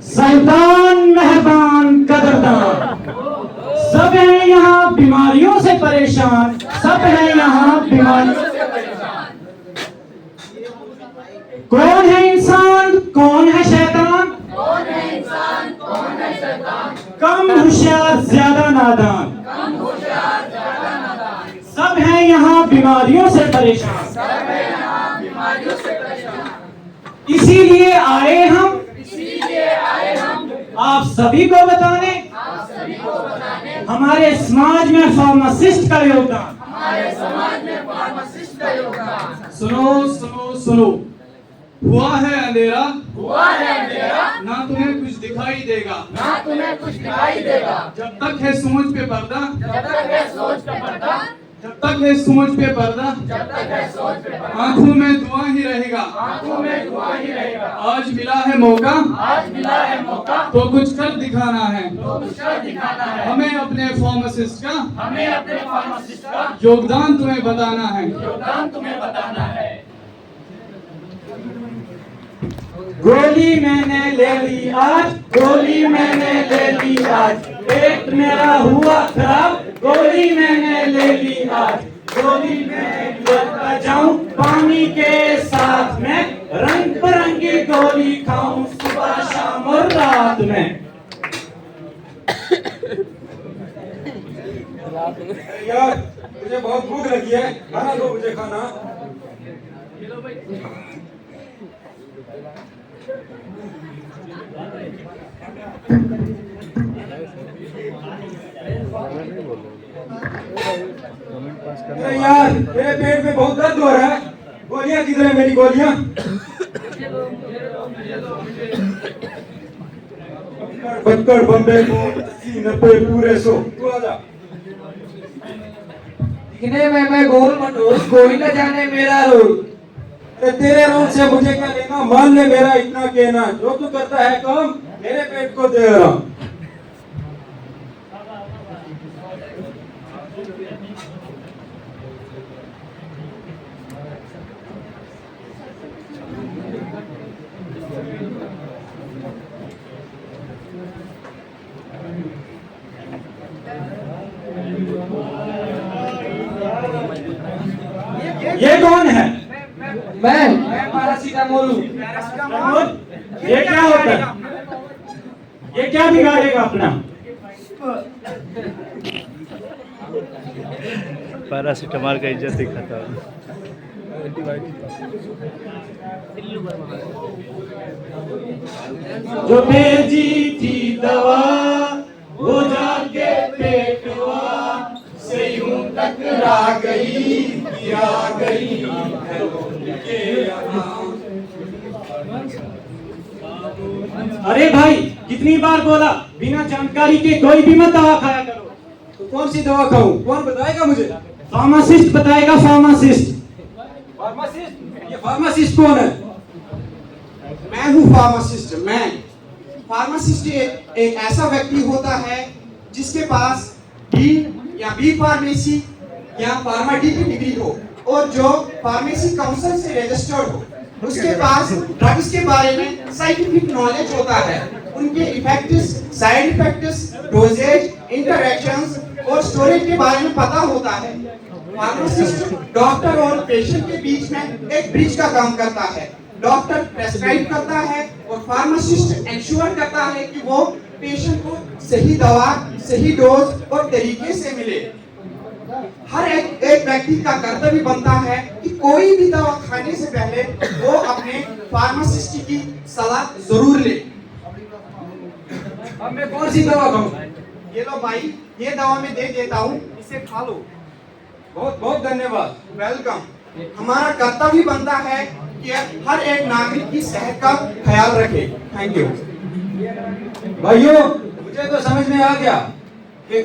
साहिबान, मेहरबान, कदरदान, सब हैं यहाँ बीमारियों से परेशान, सब हैं यहाँ बीमारियों से परेशान। कौन है इंसान, कौन है शैतान? कौन है इंसान, कौन है शैतान? कम होशियार, ज्यादा नादान। कम होशियार, ज्यादा नादान। सब हैं यहाँ बीमारियों से परेशान, सब है यहाँ बीमारियों से परेशान। इसीलिए आए हम आप सभी को बताने, हमारे समाज में फार्मासिस्ट का योगदान। हमारे समाज में फार्मासिस्ट का योगदान। सुनो सुनो सुनो, हुआ है अंधेरा, हुआ है अंधेरा, ना तुम्हें कुछ दिखाई देगा, ना तुम्हें कुछ दिखाई देगा। जब तक है सोच पे पर्दा, जब तक है सोच पे पर्दा, जब तक है सोच पे पर्दा, जब तक है सोच पे पर्दा, आंखों में धुआं ही रहेगा, आंखों में धुआं ही रहेगा। आज मिला है मौका, आज मिला है मौका, तो कुछ कर दिखाना है, तो कुछ कर दिखाना है। हमें अपने फार्मासिस्ट का, हमें अपने फार्मासिस्ट का योगदान तुम्हें बताना है। योगदान तुम्हें बताना है। गोली मैंने ले ली आज, गोली मैंने ले ली आज, पेट मेरा हुआ खराब, गोली मैंने ले ली आज, गोली मैंने लेता जाऊं पानी के साथ में, रंग बिरंगी गोली खाऊं सुबह शाम और रात में। यार मुझे बहुत भूख लगी है, खाना दो मुझे खाना। अरे यार मेरे पेट में बहुत दर्द हो रहा है, गोलियां किधर है मेरी गोलियां? पत्थर बम्बे को 80-90 पूरे 100 तू आजा। दिखने में मैं गोल मटोल, कोई न जाने मेरा रोल। अरे तेरे रोल से मुझे क्या लेना, मान ले मेरा इतना कहना, जो तू करता है काम मेरे पेट को दे रहा। ये कौन है? मैं पैरासीटामोल हूँ। ये क्या होता है? ये क्या बिगाड़ेगा अपना? पैरासीटामोल का इज्जत ही खाता है। जो भेजी थी दवा वो जाके पेटवा से यूं टकरा गई, किया गई अरे भाई कितनी बार बोला, बिना जानकारी के कोई भी मत दवा खाया करो। तो कौन सी दवा खाऊं, कौन बताएगा मुझे? फार्मासिस्ट बताएगा, फार्मासिस्ट। फार्मासिस्ट? ये फार्मासिस्ट कौन है? मैं हूँ फार्मासिस्ट। मैं फार्मासिस्ट एक ऐसा व्यक्ति होता है जिसके पास बी या बी फार्मेसी या फार्मा डी की डिग्री हो और जो फार्मेसी काउंसिल से रजिस्टर्ड हो। उसके पास ड्रग्स के बारे में साइंटिफिक नॉलेज होता है, उनके effects, side effects, dosages, interactions और स्टोरेज के बारे में पता होता है। फार्मासिस्ट डॉक्टर और पेशेंट के बीच में एक ब्रिज का काम करता है। डॉक्टर प्रेस्क्राइब करता है और फार्मासिस्ट इंश्योर करता है कि वो पेशेंट को सही दवा, सही डोज और तरीके से मिले। हर एक व्यक्ति का कर्तव्य बनता है कि कोई भी दवा खाने से पहले वो अपने फार्मासिस्ट की सलाह जरूर ले। अब मैं कौन सी दवा खाऊं? ये लो भाई, ये दवा मैं दे देता हूँ, इसे खा लो। बहुत बहुत धन्यवाद। वेलकम। हमारा कर्तव्य बनता है कि हर एक नागरिक की सेहत का ख्याल रखे। Thank you. भाइयों मुझे तो समझ में आ गया कि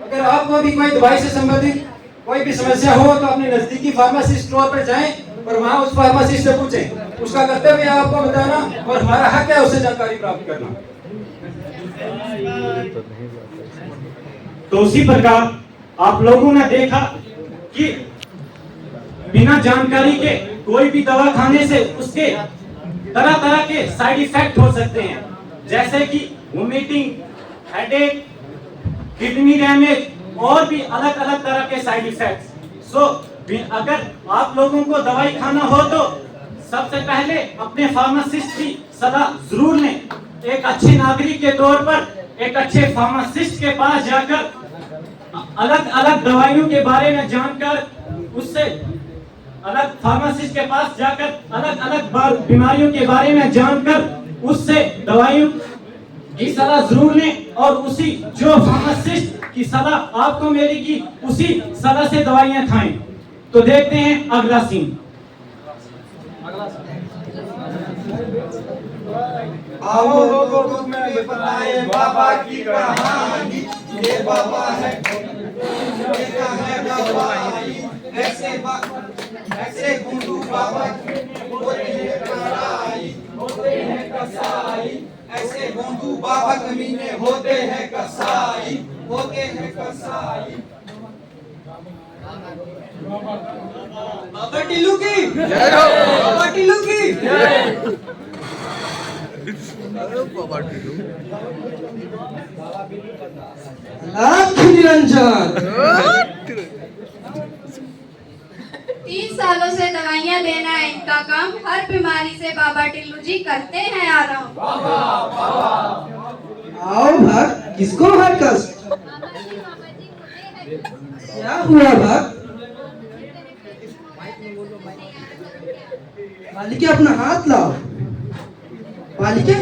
अगर आपको भी कोई दवाई से संबंधित कोई भी समस्या हो तो अपने नजदीकी फार्मेसी स्टोर पर जाएं और वहाँ उस फार्मासिस्ट से पूछें। उसका कर्तव्य है आपको बताना और हमारा हक है उससे जानकारी प्राप्त करना। तो उसी प्रकार आप लोगों ने देखा कि बिना जानकारी के कोई भी दवा खाने से उसके तरह तरह के साइड इफेक्ट हो सकते हैं, जैसे कि वोमिटिंग, हेडेक, किडनी डैमेज और भी अलग अलग तरह के साइड इफेक्ट्स। सो अगर आप लोगों को दवाई खाना हो तो सबसे पहले अपने फार्मासिस्ट की सलाह जरूर लें। एक अच्छे नागरिक के तौर पर एक अच्छे फार्मासिस्ट के पास जाकर अलग अलग दवाइयों के बारे में जानकर उससे अलग फार्मासिस्ट के पास जाकर अलग अलग बीमारियों के बारे में जानकर उससे दवाइयों की सलाह जरूर लें और उसी जो फार्मासिस्ट की सलाह आपको मिलेगी उसी सलाह से दवाइयां खाएं। तो देखते हैं अगला सीन। आओ लोगों तुम्हें बताए बाबा की कहानी, ये बाबा है दवाई, ऐसे गुंडू बाबा होते हैं कसाई, ऐसे गुंडू बाबा कमीने होते हैं कसाई। बाबा टिल्लू की जय हो, बाबा टिल्लू की जय। लाख निरंजन 30 सालों से दवाइयाँ देना है इनका काम। हर बीमारी से बाबा टिल्लू जी करते हैं आराम। आओ भक्त, किसको है कष्ट? क्या हुआ भक्त? बालिके अपना हाथ लाओ। बालिके,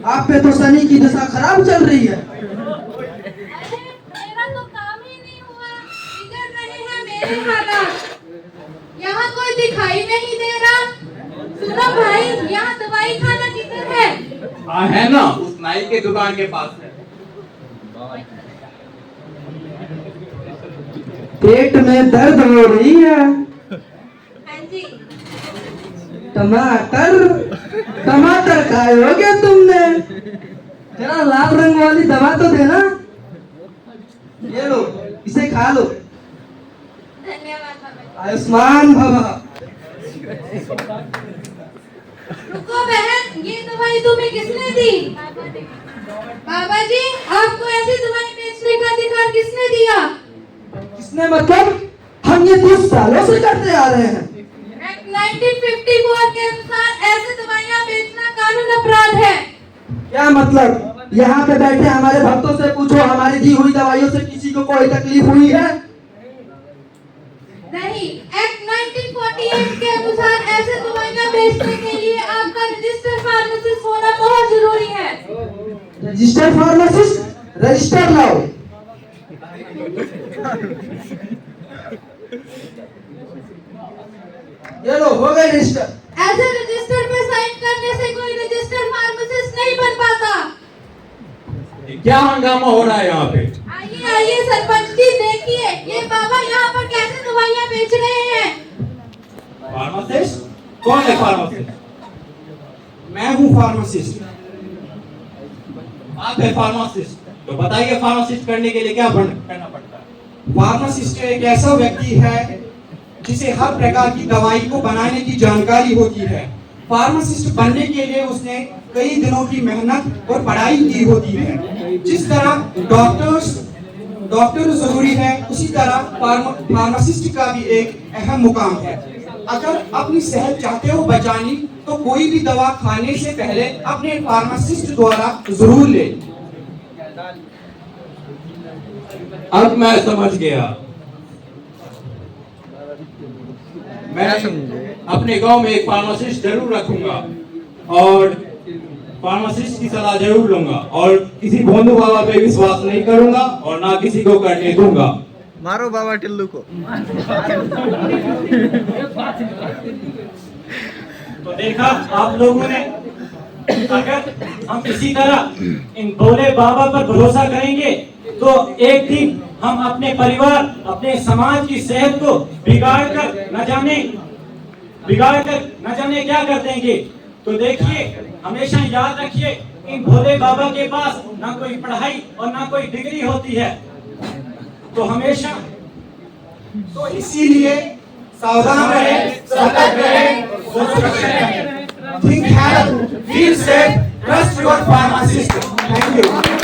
आप पे तो शनि की दशा खराब चल रही है। मेरा तो काम ही नहीं हुआ, बिगड़ रहे हैं मेरे हालात। यहाँ कोई दिखाई नहीं दे रहा। सुनो भाई, यहाँ दवाई खाना किधर है? है ना, उस नाई के दुकान के पास है। पेट में दर्द हो रही है। हाँ जी। टमाटर खाए हो क्या तुमने? तेरा लाल रंग वाली दवा तो देना। ये लो, इसे खा लो। धन्यवाद बाबा। आयुष्मान भव। रुको बहन, ये दवाई तुम्हें किसने दी? बाबा जी, आपको ऐसी दवाई बेचने का अधिकार किसने दिया? किसने मतलब? हम ये 30 सालों से करते आ रहे हैं। एक्ट 1954 के अनुसार ऐसे दवाइयाँ बेचना कानून अपराध है। क्या मतलब? यहाँ पे बैठे हमारे भक्तों से पूछो, हमारी दी हुई दवाइयों से किसी को कोई तकलीफ हुई है? नहीं, एक्ट 1948 के अनुसार ऐसे दवाइयाँ बेचने के लिए आपका रजिस्टर फार्मासिस्ट होना बहुत जरूरी है। Register pharmacist? रजिस्टर लाओ। ये लो, हो गए रजिस्टर। ऐसे रजिस्टर पे साइन करने से कोई रजिस्टर फार्मासिस्ट नहीं बन पाता। क्या हंगामा हो रहा है यहाँ पे? आइए आइए सरपंच जी, देखिए ये बाबा यहाँ पर कैसे दवाइयाँ बेच रहे हैं। फार्मासिस्ट? कौन है फार्मासिस्ट? मैं हूँ फार्मासिस्ट। आप है फार्मासिस्ट, तो बताइए फार्मासिस्ट करने के लिए क्या करना पड़ता है? फार्मासिस्ट एक ऐसा व्यक्ति है जिसे हर प्रकार की दवाई को बनाने की जानकारी होती है। फार्मासिस्ट बनने के लिए उसने कई दिनों की मेहनत और पढ़ाई की होती है। जिस तरह डॉक्टर जरूरी है, उसी तरह फार्मासिस्ट का भी एक अहम मुकाम है। अगर अपनी सेहत चाहते हो बचानी, तो कोई भी दवा खाने से पहले अपने फार्मासिस्ट द्वारा जरूर ले। अब मैं समझ गया। मैं अपने गांव में एक फार्मासिस्ट जरूर रखूंगा और फार्मासिस्ट की सलाह जरूर लूंगा और किसी भोंदू बाबा पे विश्वास नहीं करूंगा और ना किसी को करने दूंगा। मारो बाबा टिल्लू को। तो देखा आप लोगों ने, अगर हम इसी तरह इन भोले बाबा पर भरोसा करेंगे तो एक दिन हम अपने परिवार, अपने समाज की सेहत को बिगाड़ कर बिगाड़ कर न जाने क्या कर देंगे। तो देखिए, हमेशा याद रखिए, इन भोले बाबा के पास ना कोई पढ़ाई और ना कोई डिग्री होती है। तो हमेशा तो इसीलिए सावधान रहे, सतर्क रहे, सुरक्षित रहे। Think health, feel safe, trust your pharmacist. Thank you.